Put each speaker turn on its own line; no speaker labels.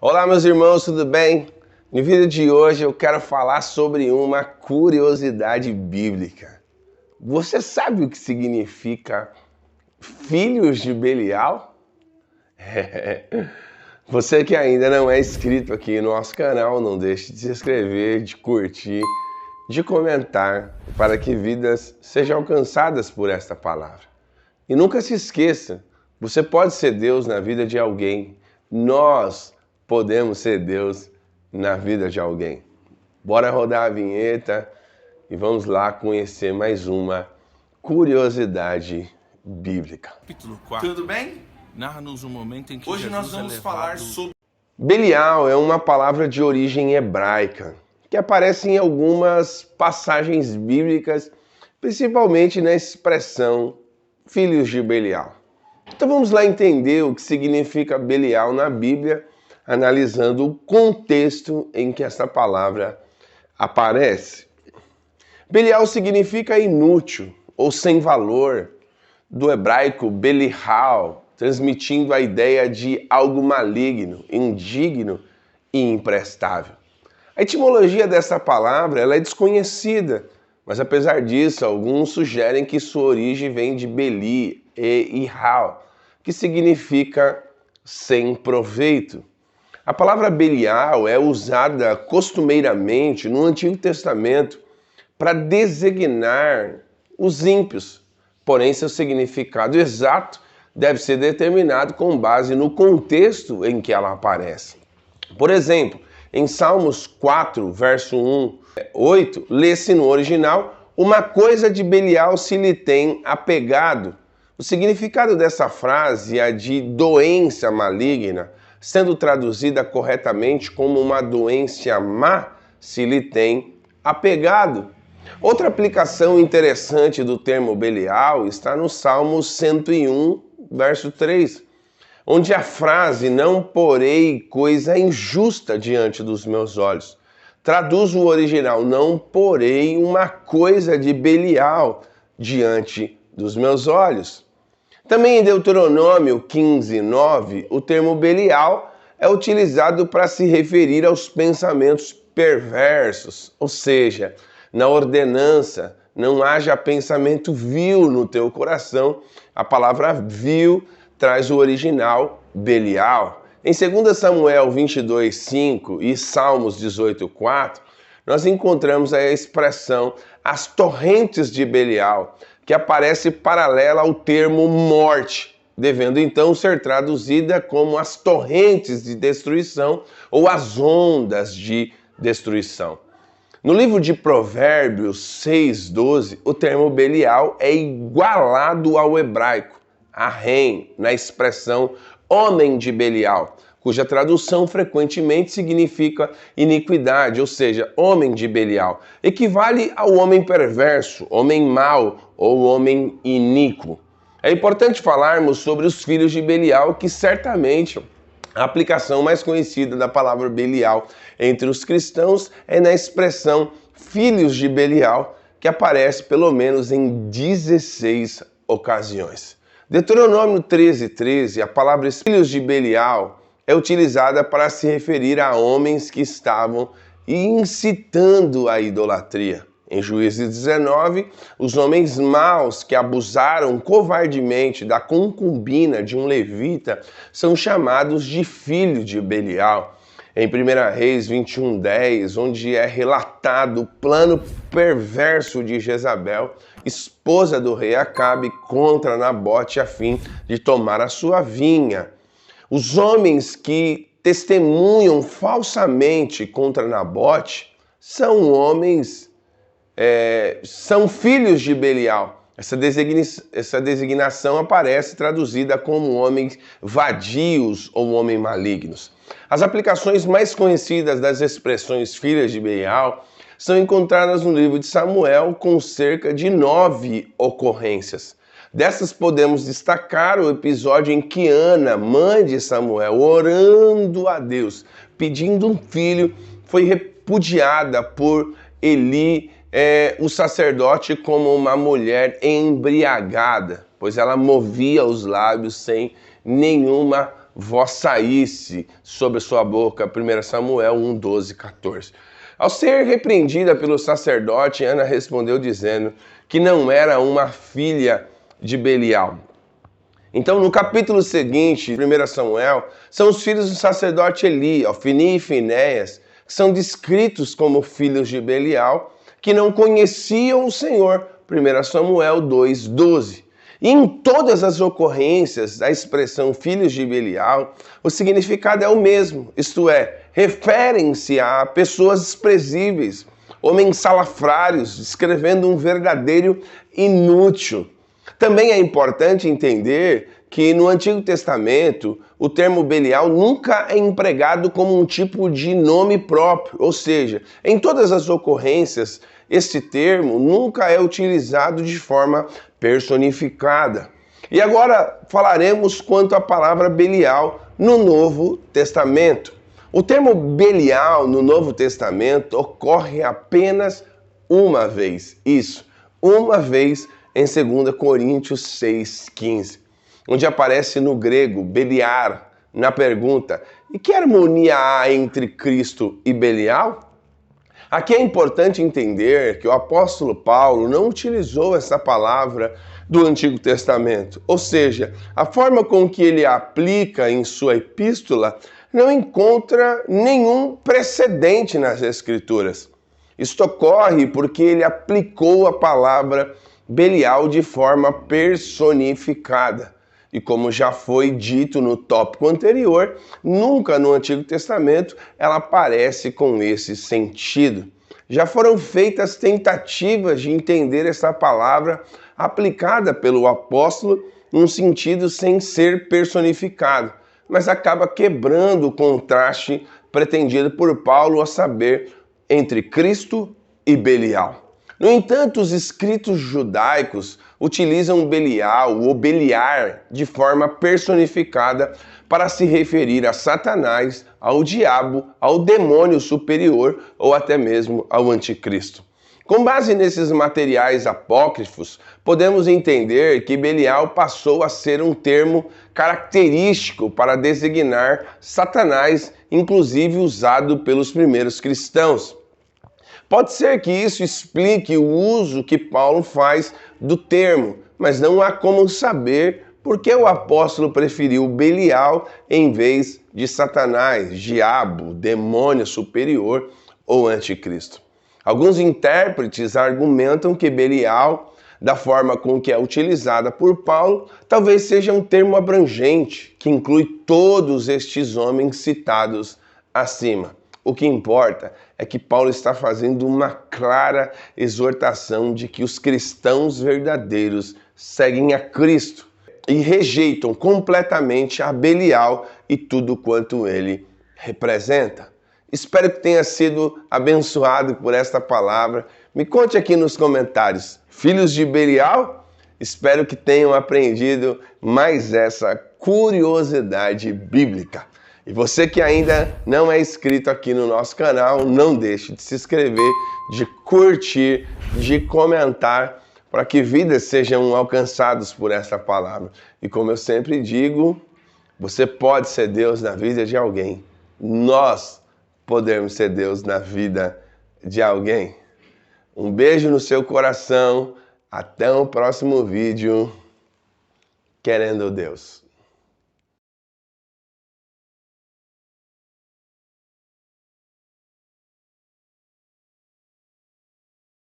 Olá, meus irmãos, tudo bem? No vídeo de hoje eu quero falar sobre uma curiosidade bíblica. Você sabe o que significa filhos de Belial? Você que ainda não é inscrito aqui no nosso canal, não deixe de se inscrever, de curtir, de comentar, para que vidas sejam alcançadas por esta palavra. E nunca se esqueça, você pode ser Deus na vida de alguém. Nós podemos ser Deus na vida de alguém. Bora rodar a vinheta e vamos lá conhecer mais uma curiosidade bíblica.
Capítulo 4.
Tudo bem?
Narra-nos um momento em que
Hoje
Jesus
nós vamos falar sobre
Belial é uma palavra de origem hebraica que aparece em algumas passagens bíblicas, principalmente na expressão filhos de Belial. Então vamos lá entender o que significa Belial na Bíblia, analisando o contexto em que essa palavra aparece. Belial significa inútil ou sem valor, do hebraico Belihal, transmitindo a ideia de algo maligno, indigno e imprestável. A etimologia dessa palavra ela é desconhecida, mas apesar disso, alguns sugerem que sua origem vem de Beli e Ihal, que significa sem proveito. A palavra Belial é usada costumeiramente no Antigo Testamento para designar os ímpios, porém seu significado exato deve ser determinado com base no contexto em que ela aparece. Por exemplo, em Salmos 4, verso 8, lê-se no original: uma coisa de Belial se lhe tem apegado. O significado dessa frase é de doença maligna, sendo traduzida corretamente como uma doença má se lhe tem apegado. Outra aplicação interessante do termo Belial está no Salmo 101, verso 3, onde a frase "não porei coisa injusta diante dos meus olhos" traduz o original: não porei uma coisa de Belial diante dos meus olhos. Também em Deuteronômio 15, 9, o termo Belial é utilizado para se referir aos pensamentos perversos, ou seja, na ordenança, não haja pensamento vil no teu coração. A palavra vil traz o original Belial. Em 2 Samuel 22, 5 e Salmos 18, 4, nós encontramos a expressão as torrentes de Belial, que aparece paralela ao termo morte, devendo então ser traduzida como as torrentes de destruição ou as ondas de destruição. No livro de Provérbios 6:12, o termo Belial é igualado ao hebraico Ahem, na expressão homem de Belial, cuja tradução frequentemente significa iniquidade, ou seja, homem de Belial. Equivale ao homem perverso, homem mau ou homem iníquo. É importante falarmos sobre os filhos de Belial, que certamente a aplicação mais conhecida da palavra Belial entre os cristãos é na expressão filhos de Belial, que aparece pelo menos em 16 ocasiões. Deuteronômio 13, 13, a palavra filhos de Belial é utilizada para se referir a homens que estavam incitando a idolatria. Em Juízes 19, os homens maus que abusaram covardemente da concubina de um levita são chamados de filhos de Belial. Em 1 Reis 21:10, onde é relatado o plano perverso de Jezabel, esposa do rei Acabe, contra Nabote a fim de tomar a sua vinha. Os homens que testemunham falsamente contra Nabote são homens, são filhos de Belial. Essa designação aparece traduzida como homens vadios ou homens malignos. As aplicações mais conhecidas das expressões filhas de Belial são encontradas no livro de Samuel, com cerca de 9 ocorrências. Dessas podemos destacar o episódio em que Ana, mãe de Samuel, orando a Deus, pedindo um filho, foi repudiada por Eli, o sacerdote, como uma mulher embriagada, pois ela movia os lábios sem nenhuma voz saísse sobre sua boca. 1 Samuel 1, 12, 14. Ao ser repreendida pelo sacerdote, Ana respondeu dizendo que não era uma filha de Belial. Então, no capítulo seguinte, 1 Samuel, são os filhos do sacerdote Eli, Ofni e Finéias, que são descritos como filhos de Belial, que não conheciam o Senhor. 1 Samuel 2, 12. E em todas as ocorrências da expressão filhos de Belial, o significado é o mesmo, isto é, referem-se a pessoas desprezíveis, homens salafrários, descrevendo um verdadeiro inútil. Também é importante entender que no Antigo Testamento o termo Belial nunca é empregado como um tipo de nome próprio, ou seja, em todas as ocorrências este termo nunca é utilizado de forma personificada. E agora falaremos quanto à palavra Belial no Novo Testamento. O termo Belial no Novo Testamento ocorre apenas uma vez, uma vez em 2 Coríntios 6,15, onde aparece no grego Beliar, na pergunta: e que harmonia há entre Cristo e Belial? Aqui é importante entender que o apóstolo Paulo não utilizou essa palavra do Antigo Testamento, ou seja, a forma com que ele a aplica em sua epístola não encontra nenhum precedente nas Escrituras. Isto ocorre porque ele aplicou a palavra Belial de forma personificada. E como já foi dito no tópico anterior, nunca no Antigo Testamento ela aparece com esse sentido. Já foram feitas tentativas de entender essa palavra aplicada pelo apóstolo num sentido sem ser personificado, mas acaba quebrando o contraste pretendido por Paulo, a saber, entre Cristo e Belial. No entanto, os escritos judaicos utilizam Belial ou Beliar de forma personificada para se referir a Satanás, ao diabo, ao demônio superior ou até mesmo ao anticristo. Com base nesses materiais apócrifos, podemos entender que Belial passou a ser um termo característico para designar Satanás, inclusive usado pelos primeiros cristãos. Pode ser que isso explique o uso que Paulo faz do termo, mas não há como saber por que o apóstolo preferiu Belial em vez de Satanás, diabo, demônio superior ou anticristo. Alguns intérpretes argumentam que Belial, da forma com que é utilizada por Paulo, talvez seja um termo abrangente, que inclui todos estes homens citados acima. O que importa é que Paulo está fazendo uma clara exortação de que os cristãos verdadeiros seguem a Cristo e rejeitam completamente a Belial e tudo quanto ele representa. Espero que tenha sido abençoado por esta palavra. Me conte aqui nos comentários, filhos de Belial? Espero que tenham aprendido mais essa curiosidade bíblica. E você que ainda não é inscrito aqui no nosso canal, não deixe de se inscrever, de curtir, de comentar, para que vidas sejam alcançadas por essa palavra. E como eu sempre digo, você pode ser Deus na vida de alguém. Nós podemos ser Deus na vida de alguém. Um beijo no seu coração. Até o próximo vídeo. Querendo Deus.